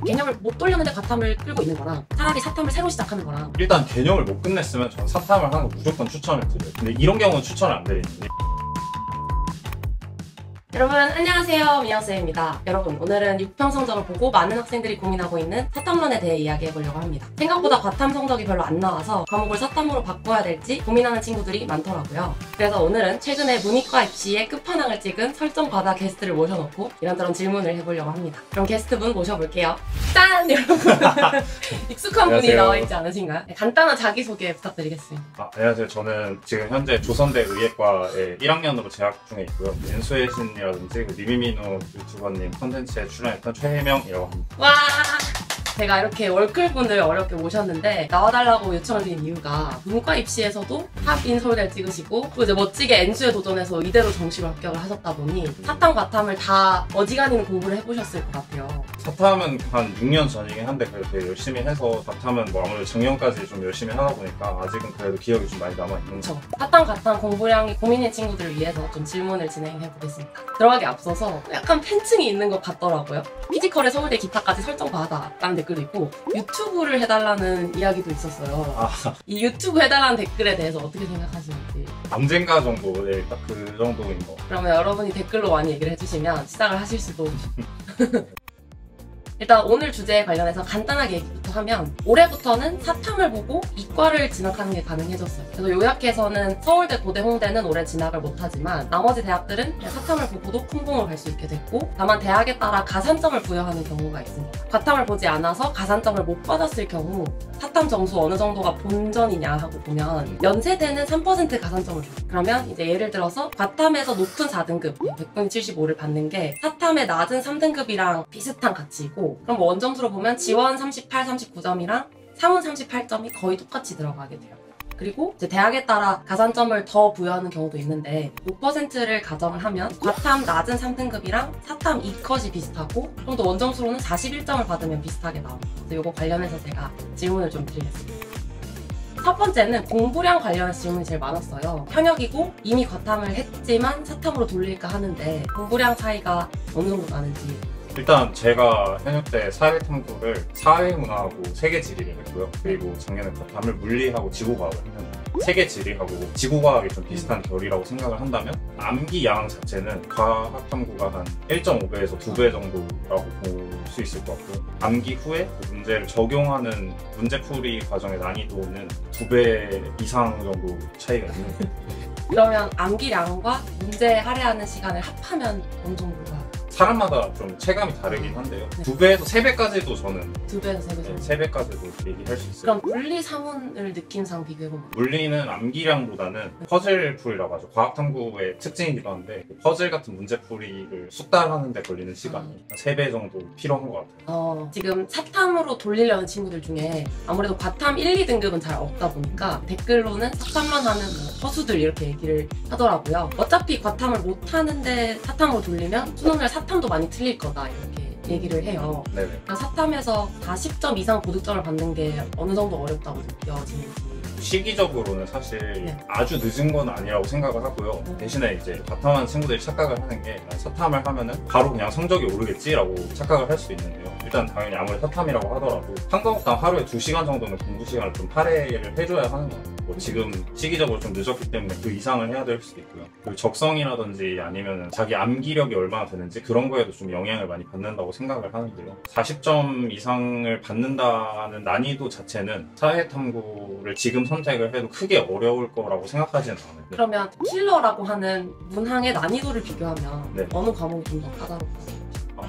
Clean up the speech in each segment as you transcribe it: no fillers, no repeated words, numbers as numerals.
개념을 못 돌렸는데 과탐을 끌고 있는 거랑 차라리 사탐을 새로 시작하는 거랑 일단 개념을 못 끝냈으면 저는 사탐을 하는 거 무조건 추천을 드려요. 근데 이런 경우는 추천을 안 드리는데. 여러분 안녕하세요, 미영쌤입니다. 여러분 오늘은 6평 성적을 보고 많은 학생들이 고민하고 있는 사탐론에 대해 이야기해보려고 합니다. 생각보다 과탐 성적이 별로 안 나와서 과목을 사탐으로 바꿔야 될지 고민하는 친구들이 많더라고요. 그래서 오늘은 최근에 문이과 입시의 끝판왕을 찍은 설정과다 게스트를 모셔놓고 이런저런 질문을 해보려고 합니다. 그럼 게스트분 모셔볼게요. 짠! 여러분 익숙한 분이 나와있지 않으신가요? 네, 간단한 자기소개 부탁드리겠습니다. 안녕하세요. 저는 지금 현재 조선대 의예과에 1학년으로 재학 중에 있고요. 윤수의 신이라든지 리미미노 유튜버님 컨텐츠에 출연했던 최혜명이라고 합니다. 와! 제가 이렇게 월클분을 어렵게 모셨는데 나와달라고 요청을 드린 이유가 문과 입시에서도 합인 서울대를 찍으시고 또 이제 멋지게 N수에 도전해서 이대로 정시로 합격을 하셨다 보니 사탐, 과탐을 다 어지간히는 공부를 해보셨을 것 같아요. 사탐은 한 6년 전이긴 한데 그래도 되게 열심히 해서 과탐은 뭐 아무래도 작년까지 좀 열심히 하다 보니까 아직은 그래도 기억이 좀 많이 남아있는 것 같아요. 사탐, 과탐 공부량이 고민인 친구들을 위해서 좀 질문을 진행해보겠습니다. 들어가기 앞서서 약간 팬층이 있는 것 같더라고요. 피지컬에 서울대 기타까지 설정받아라는 댓글도 있고 유튜브를 해달라는 이야기도 있었어요. 이 유튜브 해달라는 댓글에 대해서 어떻게 생각하시는지. 언젠가 정도에 딱 그 정도인 거. 그러면 여러분이 댓글로 많이 얘기를 해주시면 시작을 하실 수도. 일단 오늘 주제에 관련해서 간단하게 얘기부터 하면 올해부터는 사탐을 보고 이과를 진학하는 게 가능해졌어요. 그래서 요약해서는 서울대, 고대, 홍대는 올해 진학을 못하지만 나머지 대학들은 사탐을 보고도 콩공을 갈 수 있게 됐고 다만 대학에 따라 가산점을 부여하는 경우가 있습니다. 과탐을 보지 않아서 가산점을 못 받았을 경우 사탐 점수 어느 정도가 본전이냐 하고 보면 연세대는 3% 가산점을 줘요. 그러면 이제 예를 들어서 과탐에서 높은 4등급 100분위 75를 받는 게 사탐의 낮은 3등급이랑 비슷한 가치이고 그럼 뭐 원점수로 보면 지원 38, 39점이랑 상훈 38점이 거의 똑같이 들어가게 돼요. 그리고 이제 대학에 따라 가산점을 더 부여하는 경우도 있는데 5%를 가정을 하면 과탐 낮은 3등급이랑 사탐 2컷이 비슷하고 좀 더 원점수로는 41점을 받으면 비슷하게 나옵니다. 그래서 이거 관련해서 제가 질문을 좀 드리겠습니다. 첫 번째는 공부량 관련해서 질문이 제일 많았어요. 현역이고 이미 과탐을 했지만 사탐으로 돌릴까 하는데 공부량 차이가 어느 정도 나는지. 일단 제가 현역 때 사회탐구를 사회문화하고 세계지리를 했고요. 그리고 작년에 과탐을 물리하고 지구과학을 했는데 세계지리하고 지구과학이 좀 비슷한 결이라고 생각을 한다면 암기 양 자체는 과학탐구가 한 1.5배에서 2배 정도라고 볼 수 있을 것 같고요. 암기 후에 그 문제를 적용하는 문제풀이 과정의 난이도는 2배 이상 정도 차이가 있는 것 같아요. 그러면 암기량과 문제 할애하는 시간을 합하면 어느 정도가? 사람마다 좀 체감이 다르긴 한데요. 네. 2배에서 3배까지도 저는 2배에서 3배 정도? 3배까지도 얘기할 수 있어요. 그럼 물리, 상훈을 느낌상 비교해보면? 물리는 암기량보다는 퍼즐풀이라고 하죠. 과학탐구의 특징이기도 한데 퍼즐 같은 문제풀이를 숙달하는 데 걸리는 시간이 3배 정도 필요한 것 같아요. 지금 사탐으로 돌리려는 친구들 중에 아무래도 과탐 1, 2등급은 잘 없다 보니까 댓글로는 사탐만 하는 뭐 허수들 이렇게 얘기를 하더라고요. 어차피 과탐을 못하는데 사탐으로 돌리면 수능날 사탐도 많이 틀릴 거다 이렇게 얘기를 해요. 네네. 사탐에서 40점 이상 고득점을 받는 게 어느 정도 어렵다고 느껴지는지. 시기적으로는 사실 아주 늦은 건 아니라고 생각을 하고요. 대신에 이제 과탐하는 친구들이 착각을 하는 게 사탐을 하면은 바로 그냥 성적이 오르겠지라고 착각을 할 수 있는데요. 일단 당연히 아무리 사탐이라고 하더라도 한 과목당 하루에 2시간 정도는 공부 시간을 좀 할애를 해줘야 하는 것 같아요. 뭐 지금 시기적으로 좀 늦었기 때문에 그 이상을 해야 될 수도 있고요. 그리고 적성이라든지 아니면 자기 암기력이 얼마나 되는지 그런 거에도 좀 영향을 많이 받는다고 생각을 하는데요. 40점 이상을 받는다는 난이도 자체는 사회탐구를 지금 선택을 해도 크게 어려울 거라고 생각하지는 않아요. 그러면 킬러라고 하는 문항의 난이도를 비교하면 어느 과목이 좀 더 까다롭나요?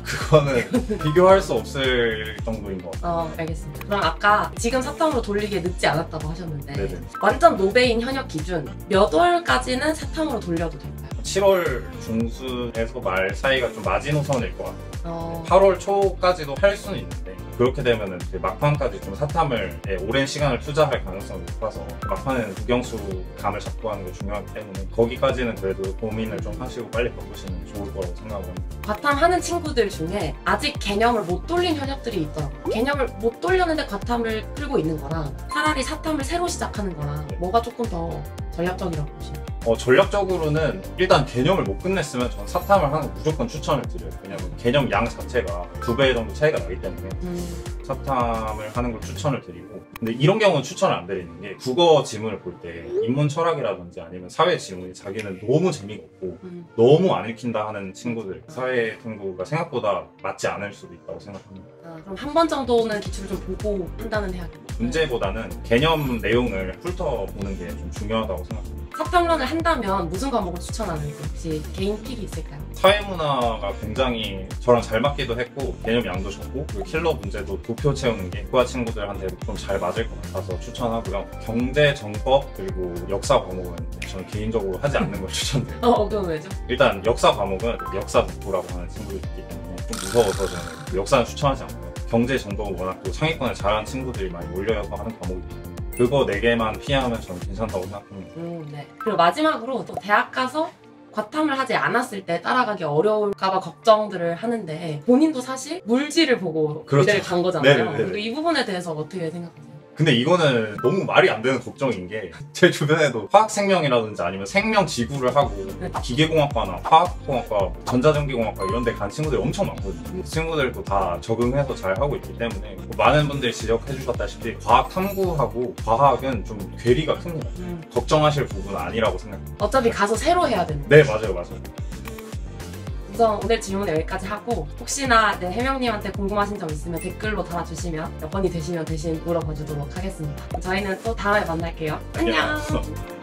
그거는 비교할 수 없을 정도인 것 같아요. 알겠습니다. 그럼 아까 지금 사탐으로 돌리기에 늦지 않았다고 하셨는데 네네. 완전 노베인 현역 기준 몇 월까지는 사탐으로 돌려도 될까요? 7월 중순에서 말 사이가 좀 마지노선일 것 같아요. 8월 초까지도 할 수는 있는데 그렇게 되면은 막판까지 좀 사탐을 오랜 시간을 투자할 가능성이 높아서 막판에는 국영수 감을 잡고 하는 게 중요하기 때문에 거기까지는 그래도 고민을 좀 하시고 빨리 바꾸시는 게 좋을 거라고 생각을 합니다. 과탐하는 친구들 중에 아직 개념을 못 돌린 현역들이 있더라고요. 개념을 못 돌렸는데 과탐을 끌고 있는 거랑 차라리 사탐을 새로 시작하는 거랑 뭐가 조금 더 전략적이라고 보시나요? 전략적으로는 일단 개념을 못 끝냈으면 전 사탐을 하는 거 무조건 추천을 드려요. 왜냐면 개념 양 자체가 2배 정도 차이가 나기 때문에 사탐을 하는 걸 추천을 드리고, 근데 이런 경우는 추천을 안 드리는 게 국어 지문을 볼 때 인문 철학이라든지 아니면 사회 지문이 자기는 너무 재미가 없고 너무 안 읽힌다 하는 친구들, 사회 탐구가 생각보다 맞지 않을 수도 있다고 생각합니다. 그럼 한 번 정도는 기출을 좀 보고 한다는 대학이요? 문제보다는 개념 내용을 훑어보는 게 좀 중요하다고 생각합니다. 사평론을 한다면 무슨 과목을 추천하는지 혹시 개인 픽이 있을까요? 사회문화가 굉장히 저랑 잘 맞기도 했고 개념 양도 적고, 그리고 킬러 문제도 도표 채우는 게 국가 친구들한테 좀 잘 맞을 것 같아서 추천하고요. 경제, 정법, 그리고 역사 과목은 저는 개인적으로 하지 않는 걸 추천드려요. 그건 왜죠? 일단 역사 과목은 역사 덕후라고 하는 친구들이 있기 때문에 좀 무서워서 저는 역사는 추천하지 않고요. 경제, 정법은 워낙 또 상위권에 잘하는 친구들이 많이 몰려서 하는 과목이기 때문에 그거 4개만 피하면 저는 괜찮다고 생각합니다. 네. 그리고 마지막으로 또 대학 가서 과탐을 하지 않았을 때 따라가기 어려울까봐 걱정들을 하는데, 본인도 사실 물질을 보고 그렇죠. 의대를 간 거잖아요. 네네네네. 그리고 이 부분에 대해서 어떻게 생각하세요? 근데 이거는 너무 말이 안 되는 걱정인 게, 제 주변에도 화학생명이라든지 아니면 생명지구를 하고 네. 기계공학과나 화학공학과, 전자전기공학과 이런 데 간 친구들이 엄청 많거든요. 그 친구들도 다 적응해서 잘 하고 있기 때문에 많은 분들이 지적해 주셨다시피 과학 탐구하고 과학은 좀 괴리가 큽니다. 걱정하실 부분은 아니라고 생각합니다. 어차피 가서 새로 해야 되는. 네, 맞아요. 우선 오늘 질문은 여기까지 하고, 혹시나 해명님한테 궁금하신 점 있으면 댓글로 달아주시면 몇 번이 되시면 대신 물어봐 주도록 하겠습니다. 저희는 또 다음에 만날게요. 안녕!